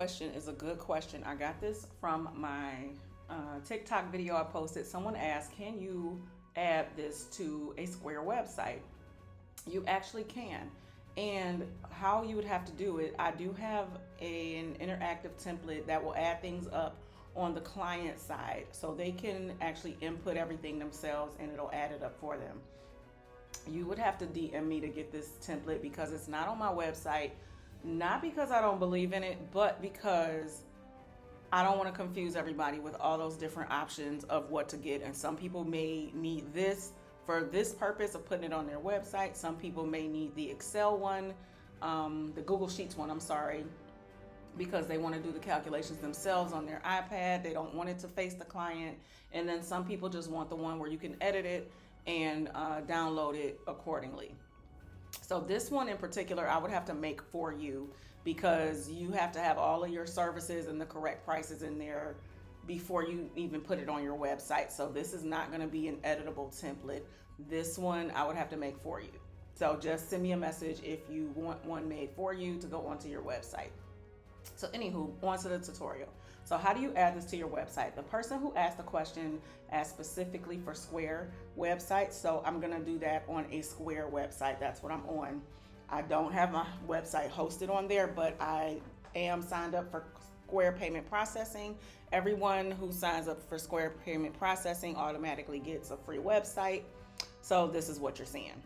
Question is a good question. I got this from my TikTok video I posted. Someone asked, can you add this to a Square website? You actually can. And how you would have to do it, I do have an interactive template that will add things up on the client side so they can actually input everything themselves and it'll add it up for them. You would have to DM me to get this template because it's not on my website, not because I don't believe in it, but because I don't want to confuse everybody with all those different options of what to get. And some people may need this for this purpose of putting it on their website. Some people may need the Excel one, the Google Sheets one, I'm sorry, because they want to do the calculations themselves on their iPad. They don't want it to face the client. And then some people just want the one where you can edit it and download it accordingly. So this one in particular, I would have to make for you because you have to have all of your services and the correct prices in there before you even put it on your website. So this is not going to be an editable template. This one I would have to make for you. So just send me a message if you want one made for you to go onto your website. So anywho, on to the tutorial. So how do you add this to your website? The person who asked the question asked specifically for Square websites. So I'm going to do that on a Square website. That's what I'm on. I don't have my website hosted on there, but I am signed up for Square payment processing. Everyone who signs up for Square payment processing automatically gets a free website. So this is what you're seeing.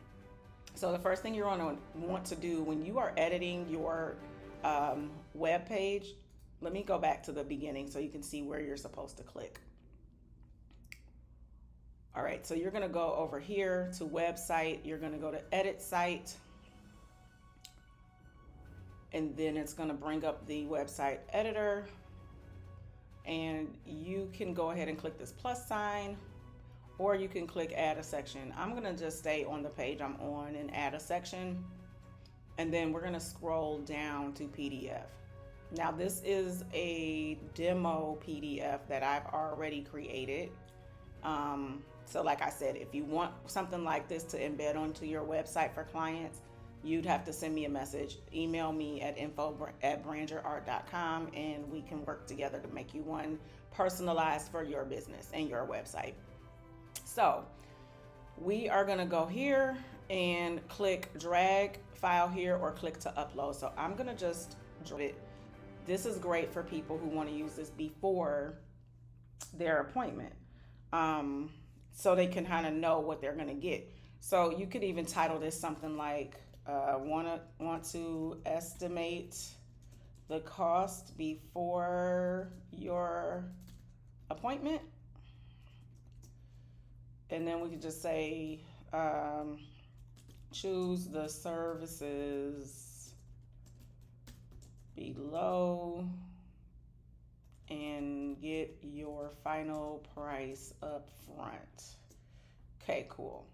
So the first thing you're going to want to do when you are editing your web page, let me go back to the beginning so you can see where you're supposed to click. All right, so you're going to go over here to website. You're going to go to edit site. And then it's going to bring up the website editor. And you can go ahead and click this plus sign, or you can click add a section. I'm going to just stay on the page I'm on and add a section. And then we're going to scroll down to PDF. Now this is a demo PDF that I've already created. So like I said, if you want something like this to embed onto your website for clients, you'd have to send me a message. Email me at info@brangerart.com and we can work together to make you one personalized for your business and your website. So we are going to go here and click drag file here or click to upload. So I'm going to just drag it. This is great for people who want to use this before their appointment, so they can kind of know what they're going to get. So you could even title this something like want to estimate the cost before your appointment. And then we could just say choose the services below and get your final price up front. Okay, cool.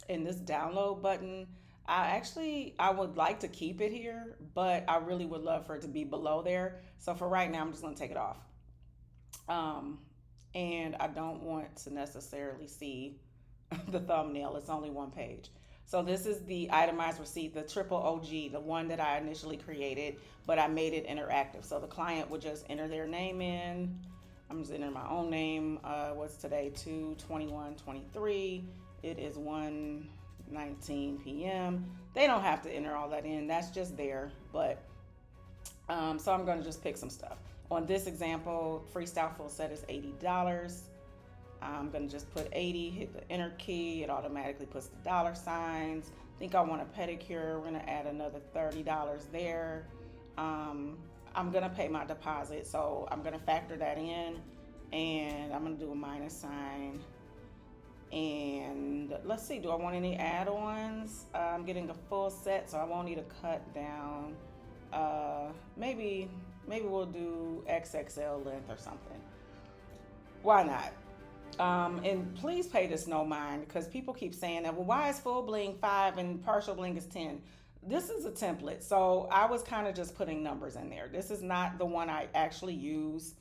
And this download button, I would like to keep it here, but I really would love for it to be below there. So for right now, I'm just gonna take it off. And I don't want to necessarily see the thumbnail. It's only one page. So this is the itemized receipt, the triple OG, the one that I initially created, but I made it interactive. So the client would just enter their name in. I'm just entering my own name. What's today? 2/21/23. It is 1:19 p.m. They don't have to enter all that in. That's just there. But so I'm going to just pick some stuff. On this example, freestyle full set is $80. I'm going to just put 80, hit the enter key. It automatically puts the dollar signs. I think I want a pedicure. We're going to add another $30 there. I'm going to pay my deposit, so I'm going to factor that in, and I'm going to do a minus sign. And let's see, do I want any add-ons? I'm getting a full set, so I won't need a cut down. Maybe we'll do XXL length or something. Why not? And please pay this no mind, because people keep saying that, well, why is full bling 5 and partial bling is 10? This is a template, so I was kind of just putting numbers in there. This is not the one I actually use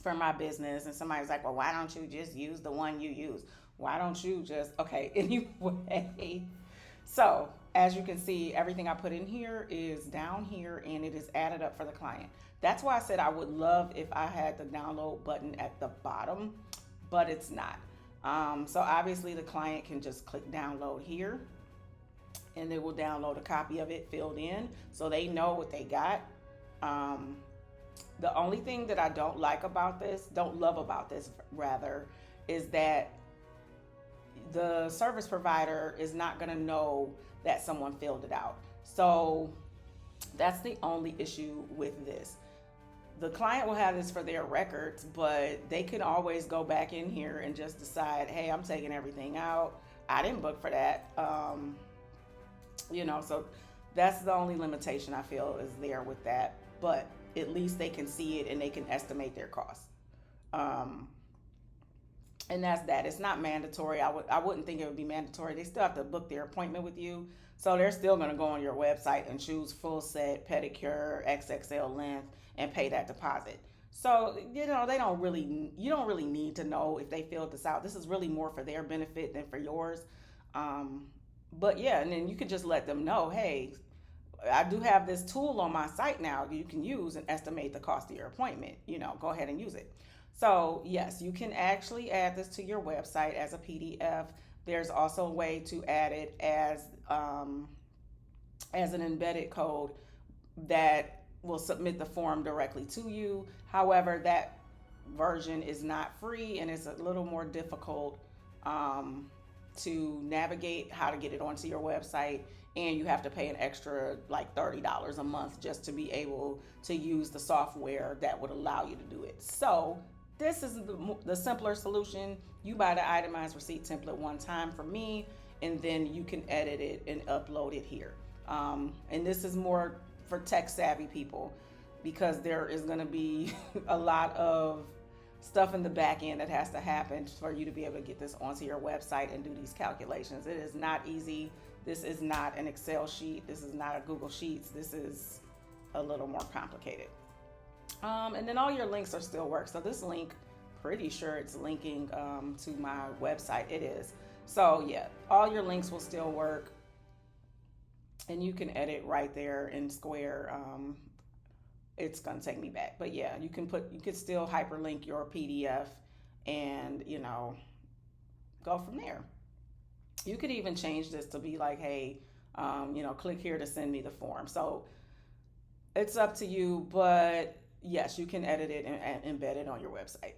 for my business. And somebody's like, well, why don't you just use the one you use? Why don't you just, okay, anyway. So as you can see, everything I put in here is down here and it is added up for the client. That's why I said I would love if I had the download button at the bottom, but it's not. So obviously the client can just click download here and it will download a copy of it filled in so they know what they got. The only thing that I don't love about this rather, is that the service provider is not going to know that someone filled it out. So that's the only issue with this. The client will have this for their records, but they can always go back in here and just decide, hey, I'm taking everything out. I didn't book for that. So that's the only limitation I feel is there with that. But at least they can see it and they can estimate their costs. And that's that. It's not mandatory. I wouldn't think it would be mandatory. They still have to book their appointment with you. So they're still going to go on your website and choose full set, pedicure, XXL length, and pay that deposit. So, you don't really need to know if they filled this out. This is really more for their benefit than for yours. But yeah, and then you can just let them know, hey, I do have this tool on my site now you can use and estimate the cost of your appointment. Go ahead and use it. So yes, you can actually add this to your website as a PDF. There's also a way to add it as an embedded code that will submit the form directly to you. However, that version is not free and it's a little more difficult to navigate how to get it onto your website, and you have to pay an extra like $30 a month just to be able to use the software that would allow you to do it. So this is the simpler solution. You buy the itemized receipt template one time for me, and then you can edit it and upload it here. And this is more for tech savvy people, because there is going to be a lot of stuff in the back end that has to happen for you to be able to get this onto your website and do these calculations. It is not easy. This is not an Excel sheet. This is not a Google Sheets. This is a little more complicated. And then all your links are still work. So this link, pretty sure it's linking to my website. It is. So yeah, all your links will still work. And you can edit right there in Square. It's gonna take me back, but yeah, you can still hyperlink your PDF and go from there. You could even change this to be like, hey, click here to send me the form. So it's up to you, but yes, you can edit it and embed it on your website.